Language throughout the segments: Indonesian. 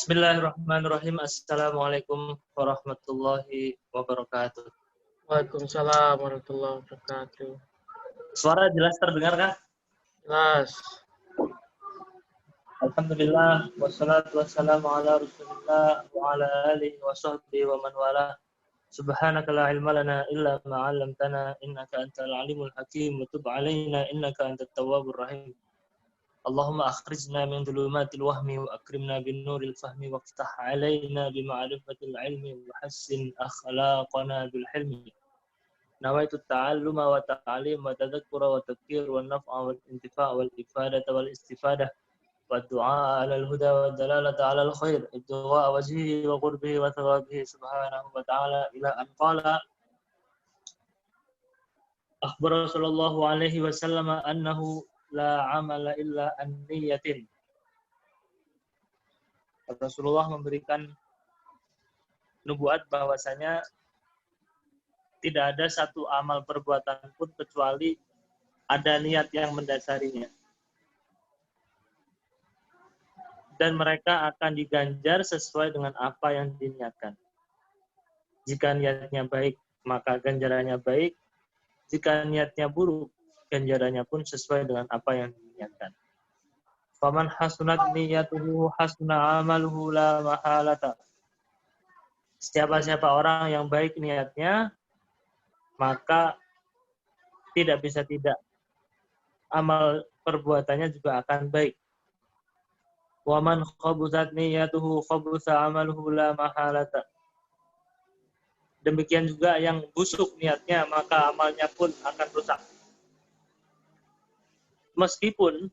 Bismillahirrahmanirrahim. Assalamualaikum warahmatullahi wabarakatuh. Waalaikumsalam warahmatullahi wabarakatuh. Suara jelas terdengar kah? Jelas. Alhamdulillah, wassalatu wassalamu ala rasulillah wa ala alihi wa sahbihi wa man wala. Subhanaka la ilma lana illa ma 'allamtana innaka antal alimul hakim wa tub 'alaina innaka antat tawwabur rahim. Allahumma akhrijna min dhulumatil wahmi wa akrimna bin nuril fahmi waftah 'alaina bi ma'rifatil 'ilmi wa hassin akhlaqana bil hilmi. Nawaitu ta'alluma wa ta'alim wa tadhakkura wa tadhkir wa naf'a wal intifa' wal ifadata wal istifadah wa du'a 'alal huda wa dalalata 'alal khair ibtigha'a wajhihi wa qurbihi wa thawabihi subhanahu wa ta'ala ila an qala akhbara sallallahu alaihi wasallam annahu la 'amala illa an niyatin. Rasulullah memberikan nubuat bahwasanya tidak ada satu amal perbuatan pun kecuali ada niat yang mendasarinya. Dan mereka akan diganjar sesuai dengan apa yang diniatkan. Jika niatnya baik, maka ganjarannya baik. Jika niatnya buruk, ganjarannya pun sesuai dengan apa yang diniatkan. Faman hasunat niyatuhu hasuna amaluhu la mahalata. Siapa orang yang baik niatnya, maka tidak bisa tidak. Amal perbuatannya juga akan baik. Waman khabusat niyatuhu khabusa amaluhu la mahalata. Demikian juga yang busuk niatnya, maka amalnya pun akan rusak. Meskipun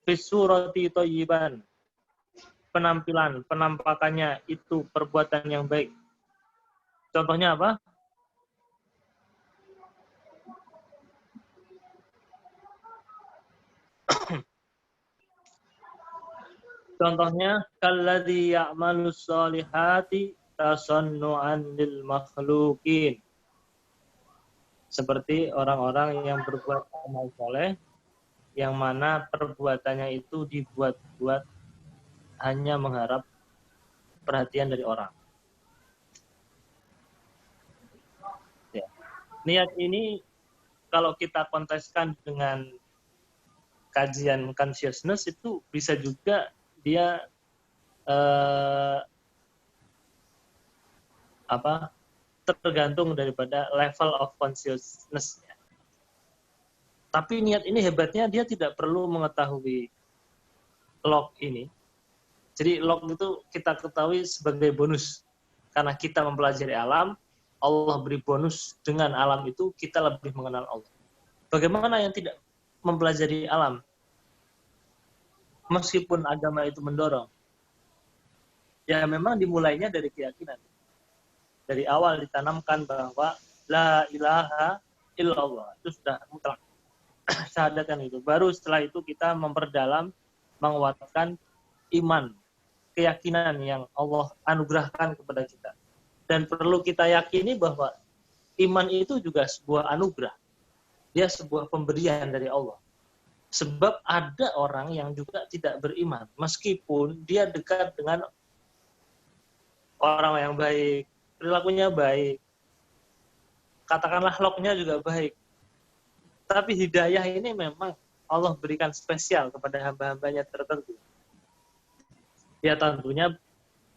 fisurati thayyiban, penampakannya itu perbuatan yang baik. Contohnya apa? Contohnya, kalladzi ya'malus sholihati tasannu'an lil makhluqin. Seperti orang-orang yang berbuat amal soleh, yang mana perbuatannya itu dibuat-buat hanya mengharap perhatian dari orang. Ya. Niat ini kalau kita konteskan dengan kajian consciousness itu bisa juga dia tergantung daripada level of consciousness-nya. Tapi niat ini hebatnya dia tidak perlu mengetahui log ini. Jadi log itu kita ketahui sebagai bonus. Karena kita mempelajari alam, Allah beri bonus dengan alam itu kita lebih mengenal Allah. Bagaimana yang tidak mempelajari alam? Meskipun agama itu mendorong. Ya memang dimulainya dari keyakinan. Dari awal ditanamkan bahwa la ilaha illallah. Itu sudah mutlak. Syahadatan itu. Baru setelah itu kita memperdalam, menguatkan iman, keyakinan yang Allah anugerahkan kepada kita. Dan perlu kita yakini bahwa iman itu juga sebuah anugerah. Dia sebuah pemberian dari Allah. Sebab ada orang yang juga tidak beriman, meskipun dia dekat dengan orang yang baik, perilakunya baik, katakanlah lognya juga baik. Tapi hidayah ini memang Allah berikan spesial kepada hamba-hambanya tertentu. Ya tentunya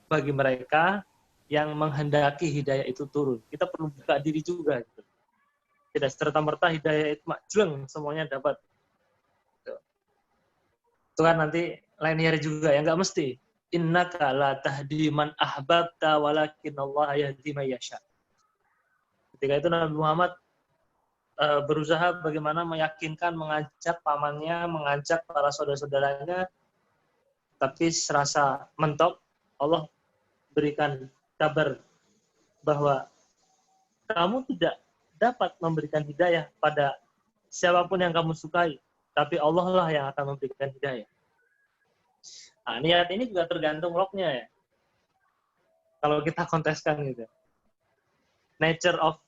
bagi mereka yang menghendaki hidayah itu turun. Kita perlu buka diri juga. Gitu. Tidak serta-merta hidayah itu majleng semuanya dapat. Itu kan nanti linear juga, ya nggak mesti. Innaka la tahdi man ahbabta walakin Allah yahdi man yasha. Ketika itu Nabi Muhammad berusaha bagaimana meyakinkan, mengajak pamannya, mengajak para saudara-saudaranya, tapi serasa mentok, Allah berikan kabar bahwa kamu tidak dapat memberikan hidayah pada siapapun yang kamu sukai, tapi Allah lah yang akan memberikan hidayah. Nah, niat ini juga tergantung lognya ya. Kalau kita konteskan gitu. Nature of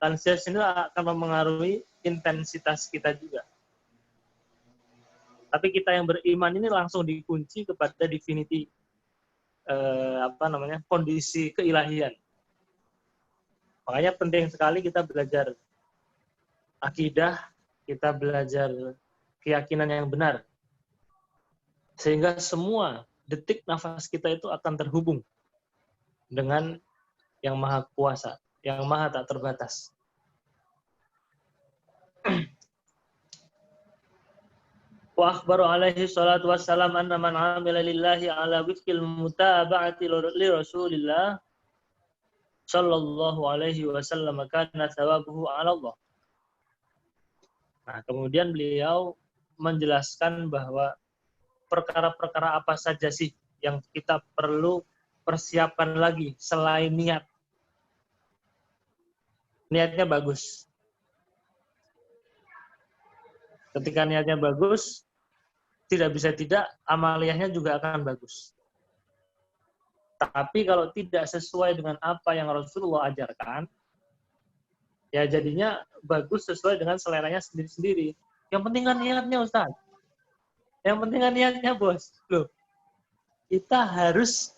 conscious ini akan mempengaruhi intensitas kita juga. Tapi kita yang beriman ini langsung dikunci kepada divinity kondisi keilahian. Makanya penting sekali kita belajar akidah, kita belajar keyakinan yang benar. Sehingga semua detik nafas kita itu akan terhubung dengan yang maha kuasa, yang maha tak terbatas. Wa akhbaru alaihi salatu wassalam anna man amila lillahi ala wifqil mutaba'ati li Rasulillah sallallahu alaihi wasallam kana thawabuhu 'ala Allah. Nah, kemudian beliau menjelaskan bahwa perkara-perkara apa saja sih yang kita perlu persiapkan lagi selain niat. Niatnya bagus. Ketika niatnya bagus, tidak bisa tidak, amaliyahnya juga akan bagus. Tapi kalau tidak sesuai dengan apa yang Rasulullah ajarkan, ya jadinya bagus sesuai dengan seleranya sendiri-sendiri. Yang penting kan niatnya, Ustaz. Yang penting kan niatnya, Bos. Loh, kita harus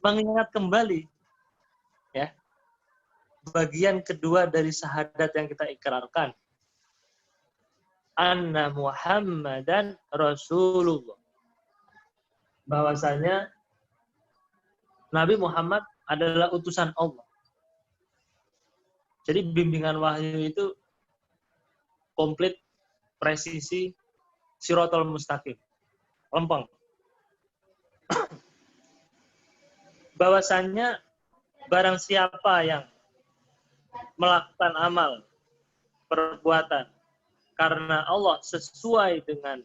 mengingat kembali ya bagian kedua dari syahadat yang kita ikrarkan. Anna Muhammadan Rasulullah. Bahwasanya Nabi Muhammad adalah utusan Allah. Jadi bimbingan wahyu itu komplit, presisi, siratal mustaqim. Lempeng. Bahwasanya barang siapa yang melakukan amal, perbuatan, karena Allah sesuai dengan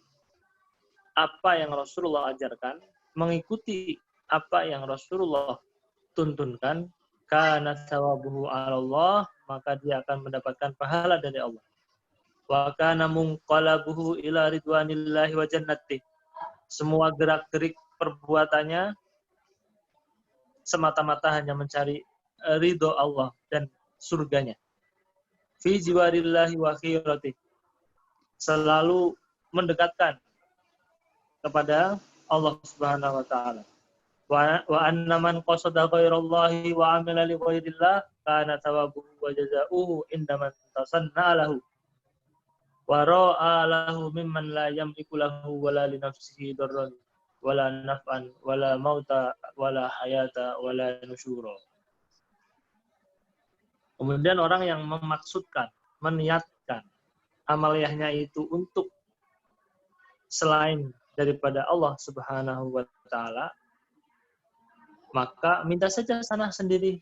apa yang Rasulullah ajarkan, mengikuti apa yang Rasulullah tuntunkan, kana thawabuhu 'ala Allah, maka dia akan mendapatkan pahala dari Allah. Wa kana munqalabuhu ila ridwanillahi wa jannati. Semua gerak-gerik perbuatannya semata-mata hanya mencari ridho Allah dan surganya. Fi jiwarillahi wa khirati. Selalu mendekatkan kepada Allah Subhanahu wa taala. Wa anna man qasada ghairallahi wa amila li ghairillah kana thawabuhu wa jazaohu inda man tasanna lahu wa ra'a lahu mimman la yamliku lahu wala li nafsihi darran wala naf'an wala mauta wala hayata wala nusyura. Kemudian orang yang memaksudkan, meniatkan amaliyahnya itu untuk selain daripada Allah Subhanahu wa taala, maka minta saja sana sendiri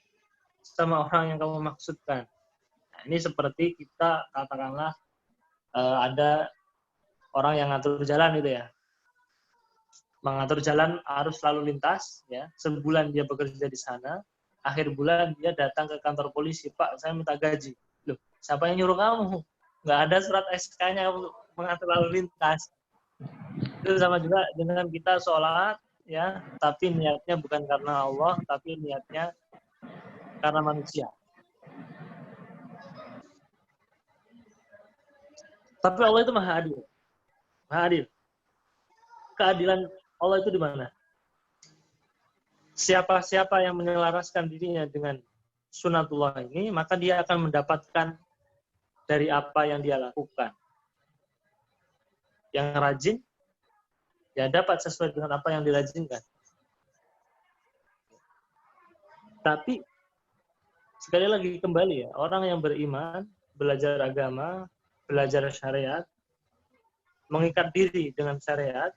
sama orang yang kamu maksudkan. Nah, ini seperti kita katakanlah ada orang yang ngatur jalan gitu ya. Mengatur jalan arus lalu lintas ya. Sebulan dia bekerja di sana, akhir bulan dia datang ke kantor polisi, "Pak, saya minta gaji." Loh, siapa yang nyuruh kamu? Nggak ada surat SK-nya untuk mengatur lalu lintas. Itu sama juga dengan kita sholat ya, tapi niatnya bukan karena Allah, tapi niatnya karena manusia. Tapi Allah itu maha adil. Maha adil. Keadilan Allah itu di mana? Siapa-siapa yang menyelaraskan dirinya dengan sunatullah ini, maka dia akan mendapatkan dari apa yang dia lakukan. Yang rajin, ya dapat sesuai dengan apa yang dirajinkan. Tapi sekali lagi kembali ya, orang yang beriman, belajar agama, belajar syariat, mengikat diri dengan syariat,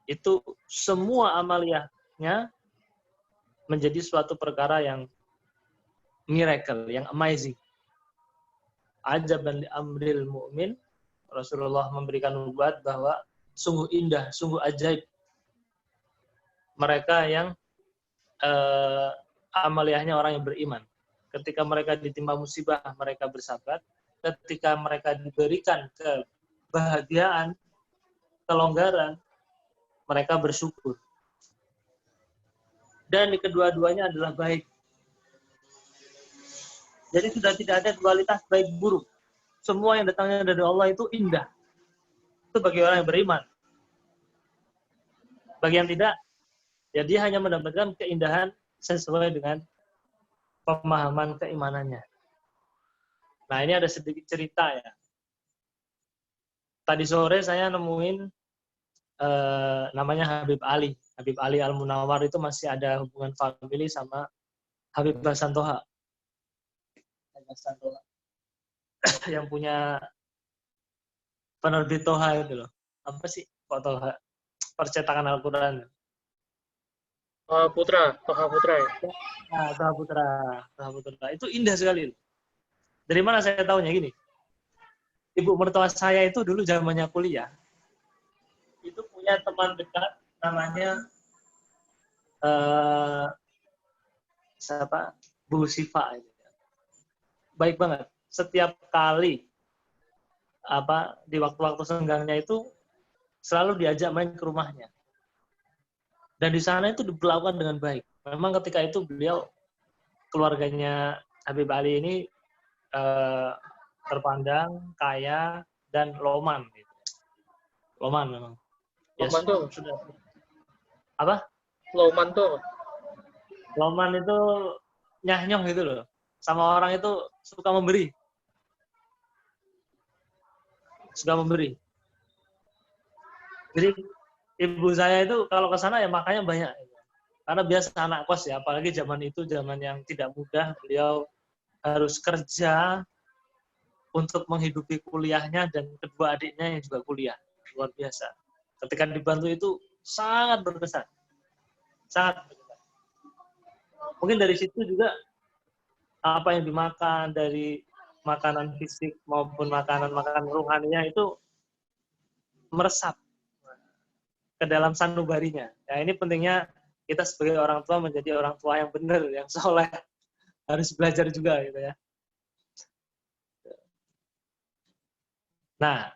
itu semua amaliyahnya menjadi suatu perkara yang miracle, yang amazing. Ajaban li amril mu'min, Rasulullah memberikan nubuat bahwa sungguh indah, sungguh ajaib mereka yang amaliyahnya orang yang beriman. Ketika mereka ditimpa musibah, mereka bersabar. Ketika mereka diberikan kebahagiaan, kelonggaran, mereka bersyukur. Dan kedua-duanya adalah baik. Jadi sudah tidak ada dualitas baik buruk. Semua yang datangnya dari Allah itu indah. Itu bagi orang yang beriman. Bagi yang tidak, Ya dia hanya mendapatkan keindahan sesuai dengan pemahaman keimanannya. Nah, ini ada sedikit cerita ya. Tadi sore saya nemuin namanya Habib Ali. Habib Ali Al-Munawar itu masih ada hubungan famili sama Habib Hasan Toha. Yang punya penerbit Toha itu loh. Apa sih kok Toha? Percetakan Al-Quran. Toha Putra ya. Nah, Toha Putra. Toha Putra. Itu indah sekali. Dari mana saya tahunya gini? Ibu mertua saya itu dulu zamannya kuliah. Itu punya teman dekat namanya siapa? Bu Sifa. Baik banget. Setiap kali di waktu-waktu senggangnya itu selalu diajak main ke rumahnya. Dan di sana itu diperlakukan dengan baik. Memang ketika itu beliau, keluarganya Habib Ali ini terpandang, kaya, dan loman. Gitu. Loman memang. Loman tuh? Sudah. Apa? Loman tuh? Loman itu nyah-nyong gitu loh. Sama orang itu suka memberi. Suka memberi. Jadi ibu saya itu kalau ke sana ya makanya banyak. Karena biasa anak kos ya, apalagi zaman itu zaman yang tidak mudah, beliau harus kerja untuk menghidupi kuliahnya dan kedua adiknya yang juga kuliah. Luar biasa. Ketika dibantu itu sangat berkesan. Sangat berkesan. Mungkin dari situ juga apa yang dimakan, dari makanan fisik maupun makanan-makanan rohaninya itu meresap ke dalam sanubarinya. Ya, ini pentingnya kita sebagai orang tua menjadi orang tua yang benar, yang soleh. Harus belajar juga gitu ya. Nah,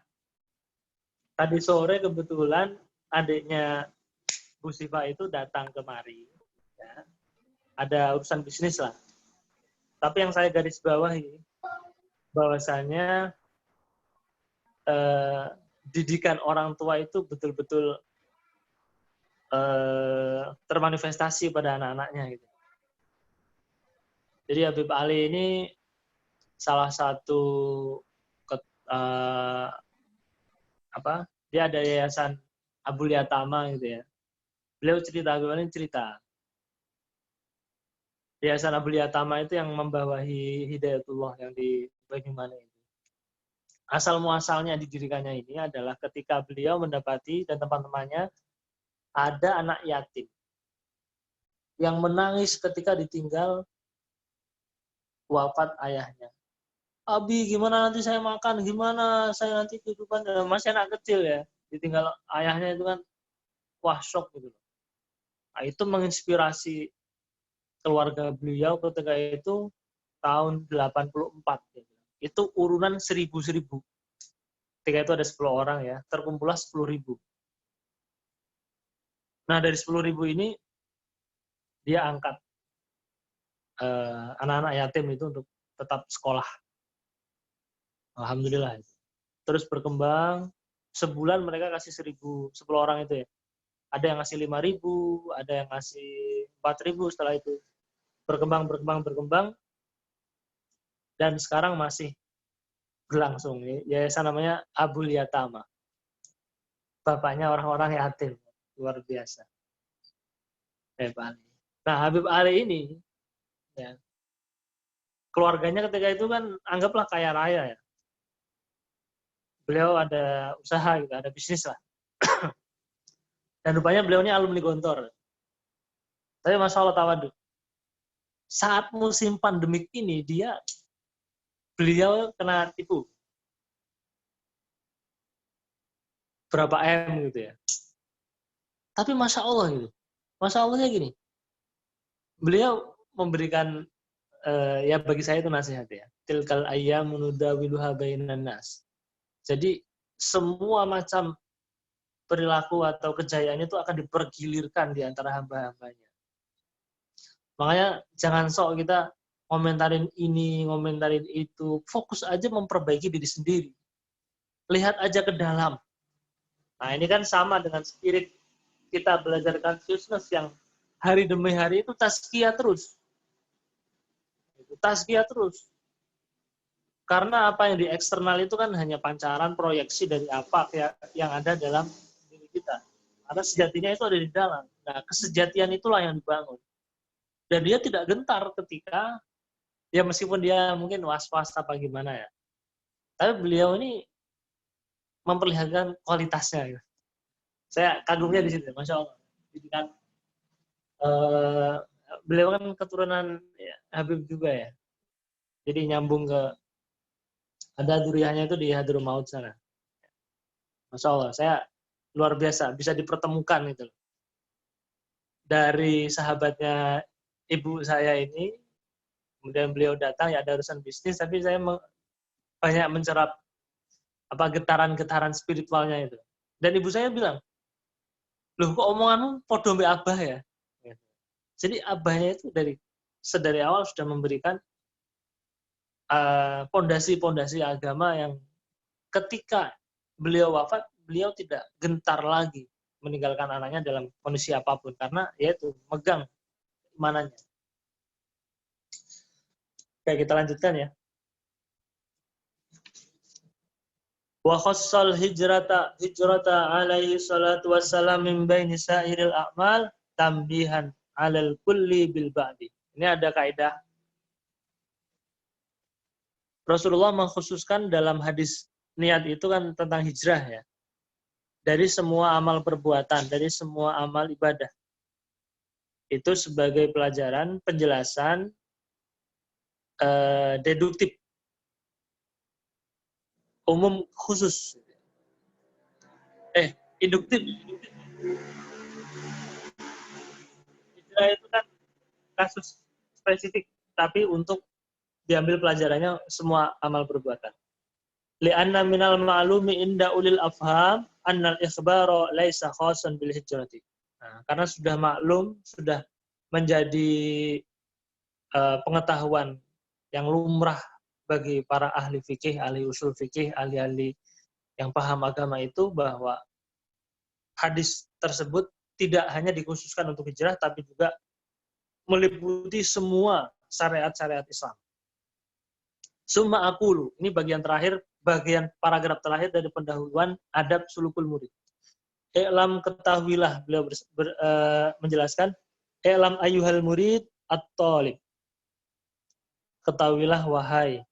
tadi sore kebetulan adiknya Bu Sifa itu datang kemari. Ya. Ada urusan bisnis lah. Tapi yang saya garis bawahi, bahwasanya didikan orang tua itu betul-betul termanifestasi pada anak-anaknya gitu. Jadi Habib Ali ini salah satu dia ada yayasan Abul Yatama gitu ya. Beliau cerita, Habib Ali cerita. Yayasan Abul Yatama itu yang membawahi Hidayatullah yang di Banyumanik itu. Asal muasalnya didirikannya ini adalah ketika beliau mendapati dan teman-temannya ada anak yatim yang menangis ketika ditinggal wafat ayahnya. Abi, gimana nanti saya makan? Gimana saya nanti kehidupan? Masih anak kecil ya, ditinggal ayahnya itu kan, wah shock gitu. Nah, itu menginspirasi keluarga beliau ketika itu tahun 84. Itu urunan 1000. Ketika itu ada 10 orang ya, terkumpullah 10.000. Nah, dari 10.000 ini dia angkat anak-anak yatim itu untuk tetap sekolah. Alhamdulillah. Terus berkembang, sebulan mereka kasih 10 orang itu ya. Ada yang ngasih 5.000, ada yang ngasih 4.000 setelah itu. Berkembang, dan sekarang masih berlangsung. Yayasan namanya Abul Yatama. Bapaknya orang-orang yatim. Luar biasa. Habib Ali. Nah, Habib Ali ini, ya, keluarganya ketika itu kan anggaplah kaya raya ya. Beliau ada usaha gitu, ada bisnis lah. Dan rupanya beliau ini alumni Gontor. Tapi Masya Allah tawadhu. Saat musim pandemik ini, beliau kena tipu. Berapa M gitu ya. Tapi Masya Allah gitu. Masya Allahnya gini. Beliau memberikan, ya bagi saya itu nasihat ya. Tilkal ayyamu nudawiluha bainan nas. Jadi semua macam perilaku atau kejayaan itu akan dipergilirkan di antara hamba-hambanya. Makanya jangan sok kita ngomentarin ini, ngomentarin itu. Fokus aja memperbaiki diri sendiri. Lihat aja ke dalam. Nah, ini kan sama dengan spirit kita belajar Confucius yang hari demi hari itu tazkiyah terus. Tazkiyah terus. Karena apa yang di eksternal itu kan hanya pancaran proyeksi dari apa yang ada dalam diri kita. Karena sejatinya itu ada di dalam. Nah, kesejatian itulah yang dibangun. Dan dia tidak gentar ketika, ya meskipun dia mungkin was-was apa gimana ya. Tapi beliau ini memperlihatkan kualitasnya. Gitu. Saya kagumnya di situ, Masya Allah. Jadi kan, beliau kan keturunan ya, Habib juga ya. Jadi nyambung ke, ada duriannya itu di Hadromaut sana. Masya Allah, saya luar biasa, bisa dipertemukan itu. Dari sahabatnya ibu saya ini, kemudian beliau datang, ya ada urusan bisnis, tapi saya banyak mencerap getaran-getaran spiritualnya itu. Dan ibu saya bilang, loh kok omonganmu podo mbek abah ya? Jadi abahnya itu sedari awal sudah memberikan pondasi-pondasi agama yang ketika beliau wafat, beliau tidak gentar lagi meninggalkan anaknya dalam kondisi apapun, karena yaitu megang imanannya. Oke, kita lanjutkan ya. Wa khassal hijrata alaihi salatu wassalam min baini sa'iril a'mal tambihan 'alal kulli bil ba'di. Ini ada kaidah. Rasulullah mengkhususkan dalam hadis niat itu kan tentang hijrah ya. Dari semua amal perbuatan, dari semua amal ibadah. Itu sebagai pelajaran, penjelasan deduktif. Umum khusus. Induktif. Hijrah itu kan kasus spesifik, tapi untuk diambil pelajarannya semua amal perbuatan. Li'anna minal ma'lumi inda ulil afham annal ikhbara laisa khasan bil hijrati. Nah, karena sudah maklum, sudah menjadi pengetahuan yang lumrah bagi para ahli fikih, ahli usul fikih, ahli-ahli yang paham agama itu, bahwa hadis tersebut tidak hanya dikhususkan untuk hijrah, tapi juga meliputi semua syariat-syariat Islam. Summa aqulu, ini bagian terakhir, bagian paragraf terakhir dari pendahuluan adab sulukul murid. I'lam, ketahuilah, beliau menjelaskan, i'lam ayyuhal murid at-talib. Ketahuilah wahai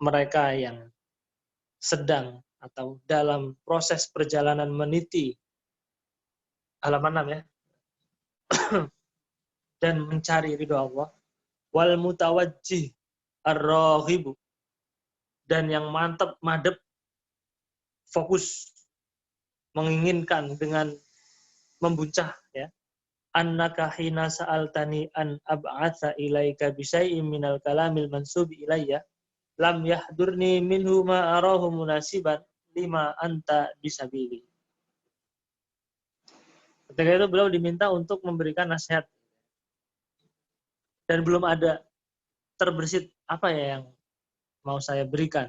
mereka yang sedang atau dalam proses perjalanan meniti halaman 6 ya. Dan mencari ridho Allah, wal mutawajjih ar-raghibu, dan yang mantap, madep, fokus, menginginkan dengan membuncah ya. Annaka hina sa'altani an ab'atsa ilaika bisyai'in minal kalamil mansubi ilayya lam yahdurni minhu ma arahu munasiban lima anta bisabili. Ketika itu beliau diminta untuk memberikan nasihat. Dan belum ada terbersit apa ya yang mau saya berikan.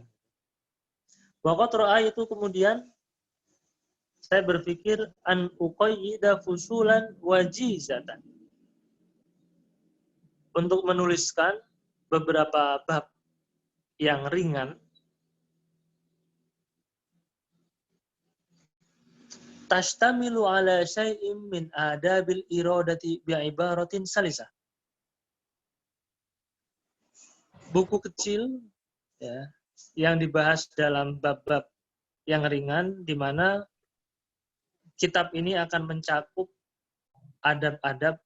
Waqat ra'a, itu kemudian saya berpikir an uqayyida fusulan wajizatan, untuk menuliskan beberapa bab yang ringan, tashtamilu ala syai'in min adabil iradati bi'ibaratin salisah. Buku kecil ya, yang dibahas dalam bab-bab yang ringan, di mana kitab ini akan mencakup adab-adab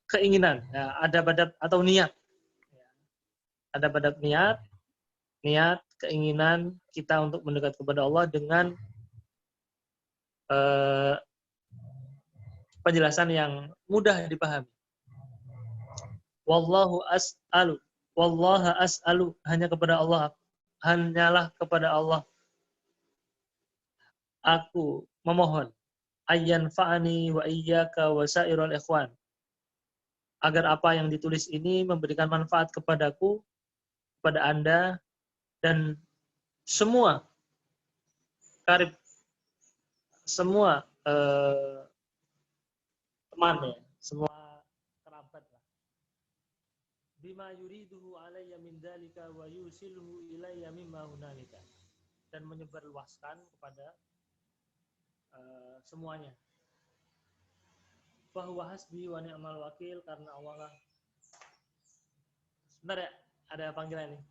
keinginan, ya, adab-adab atau niat. Adab-adab niat, keinginan kita untuk mendekat kepada Allah dengan penjelasan yang mudah dipahami. Wallahu as'alu, wallaha as'alu, hanyalah kepada Allah aku memohon, ayyan fa'ani wa iyyaka wa sairul ikhwan, agar apa yang ditulis ini memberikan manfaat kepadaku, kepada Anda, dan semua karib, semua teman ya, semua kerabat lah. Bima yuriduhu alayya min dzalika wa yusilhu ilayya mimma hunalika. Dan menyebarluaskan kepada semuanya. Fa huwa hasbi wa ni'mal wakil, karena Allah lah. Sebentar ya, ada panggilan nih.